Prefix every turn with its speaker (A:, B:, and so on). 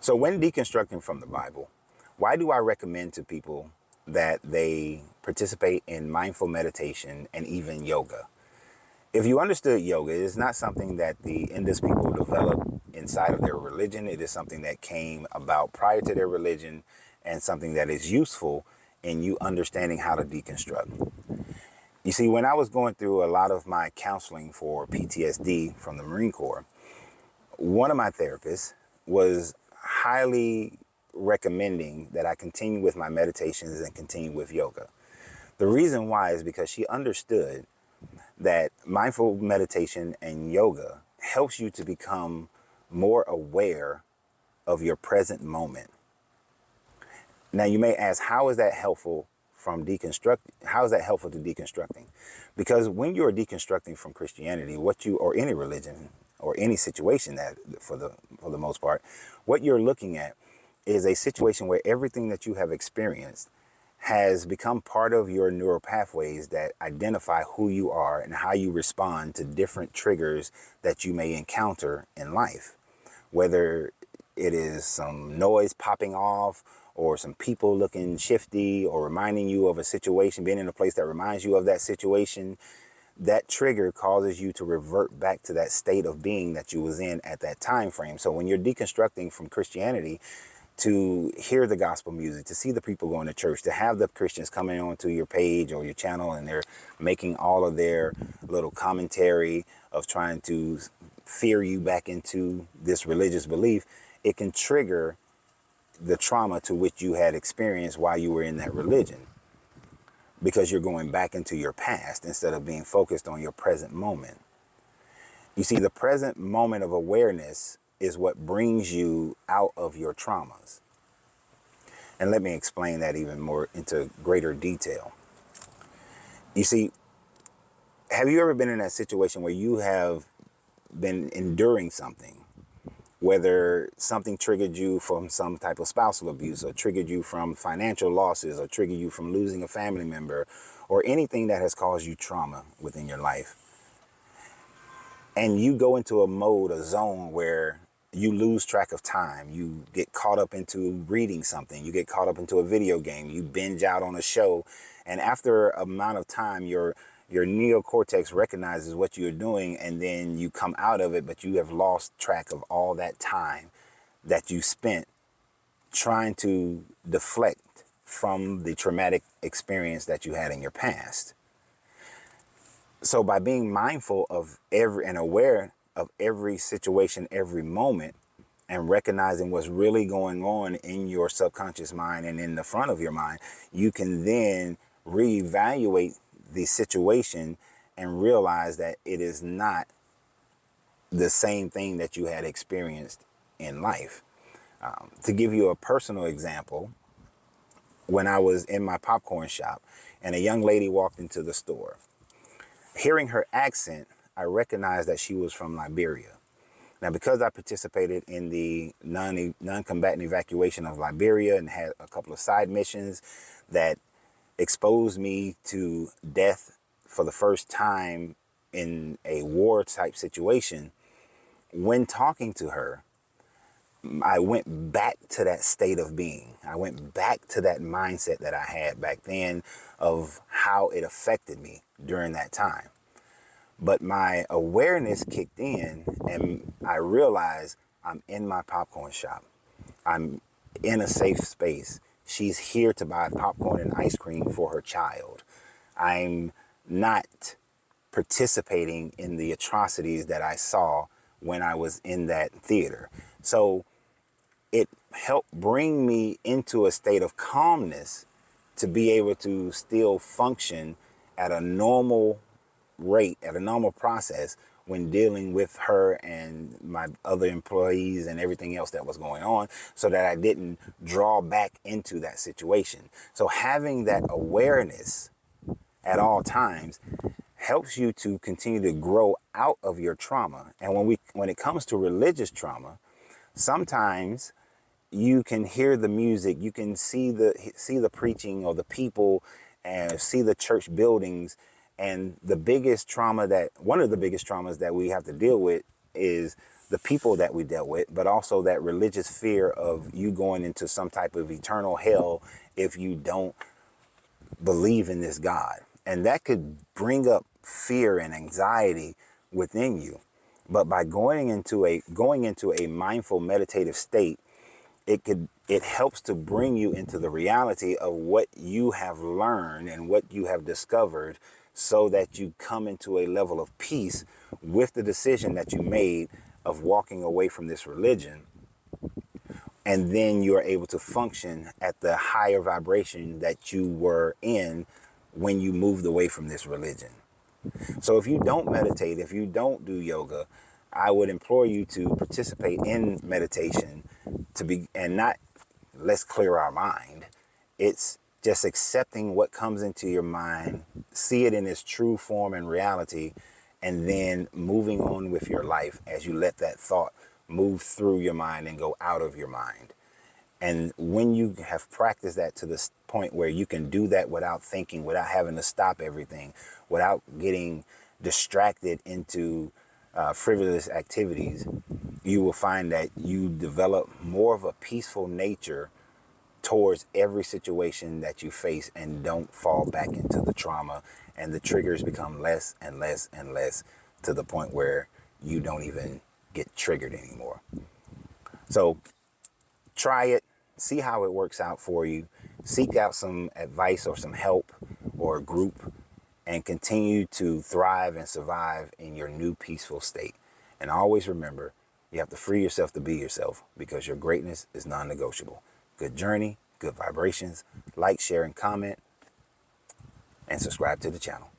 A: So when deconstructing from the Bible, why do I recommend to people that they participate in mindful meditation and even yoga? If you understood yoga, it is not something that the Indus people developed inside of their religion. It is something that came about prior to their religion and something that is useful in you understanding how to deconstruct. You see, when I was going through a lot of my counseling for PTSD from the Marine Corps, one of my therapists was highly recommending that I continue with my meditations and continue with yoga. The reason why is because she understood that mindful meditation and yoga helps you to become more aware of your present moment. Now you may ask, how is that helpful from deconstruct? How is that helpful to deconstructing? Because when you are deconstructing from Christianity, or any religion or any situation that for the most part, what you're looking at is a situation where everything that you have experienced has become part of your neural pathways that identify who you are and how you respond to different triggers that you may encounter in life. Whether it is some noise popping off or some people looking shifty or reminding you of a situation, being in a place that reminds you of that situation, that trigger causes you to revert back to that state of being that you was in at that time frame. So when you're deconstructing from Christianity, to hear the gospel music, to see the people going to church, to have the Christians coming onto your page or your channel and they're making all of their little commentary of trying to fear you back into this religious belief, it can trigger the trauma to which you had experienced while you were in that religion, because you're going back into your past instead of being focused on your present moment. You see, the present moment of awareness is what brings you out of your traumas. And let me explain that even more into greater detail. You see, have you ever been in that situation where you have been enduring something, whether something triggered you from some type of spousal abuse or triggered you from financial losses or triggered you from losing a family member or anything that has caused you trauma within your life? And you go into a zone where you lose track of time. You get caught up into reading something. You get caught up into a video game. You binge out on a show. And after a amount of time, your neocortex recognizes what you're doing, and then you come out of it, but you have lost track of all that time that you spent trying to deflect from the traumatic experience that you had in your past. So by being mindful of and aware of every situation, every moment, and recognizing what's really going on in your subconscious mind and in the front of your mind, you can then reevaluate the situation and realize that it is not the same thing that you had experienced in life. To give you a personal example, when I was in my popcorn shop and a young lady walked into the store, hearing her accent, I recognized that she was from Liberia. Now, because I participated in the non-combatant evacuation of Liberia and had a couple of side missions that exposed me to death for the first time in a war type situation, when talking to her, I went back to that state of being. I went back to that mindset that I had back then of how it affected me during that time. But my awareness kicked in and I realized I'm in my popcorn shop. I'm in a safe space. She's here to buy popcorn and ice cream for her child. I'm not participating in the atrocities that I saw when I was in that theater. So it helped bring me into a state of calmness to be able to still function at a normal rate, at a normal process when dealing with her and my other employees and everything else that was going on, so that I didn't draw back into that situation. So having that awareness at all times helps you to continue to grow out of your trauma. And when it comes to religious trauma, sometimes you can hear the music, you can see the preaching or the people and see the church buildings. And one of the biggest traumas that we have to deal with is the people that we dealt with, but also that religious fear of you going into some type of eternal hell if you don't believe in this God. And that could bring up fear and anxiety within you. But by going into a mindful meditative state, it helps to bring you into the reality of what you have learned and what you have discovered, so that you come into a level of peace with the decision that you made of walking away from this religion. And then you're able to function at the higher vibration that you were in when you moved away from this religion. So if you don't meditate, if you don't do yoga, I would implore you to participate in meditation, and not let's clear our mind. It's just accepting what comes into your mind, see it in its true form and reality, and then moving on with your life as you let that thought move through your mind and go out of your mind. And when you have practiced that to the point where you can do that without thinking, without having to stop everything, without getting distracted into frivolous activities, you will find that you develop more of a peaceful nature towards every situation that you face, and don't fall back into the trauma, and the triggers become less and less and less, to the point where you don't even get triggered anymore. So try it, see how it works out for you, seek out some advice or some help or a group, and continue to thrive and survive in your new peaceful state. And always remember, you have to free yourself to be yourself, because your greatness is non-negotiable. Good journey, good vibrations. Like, share, and comment, and subscribe to the channel.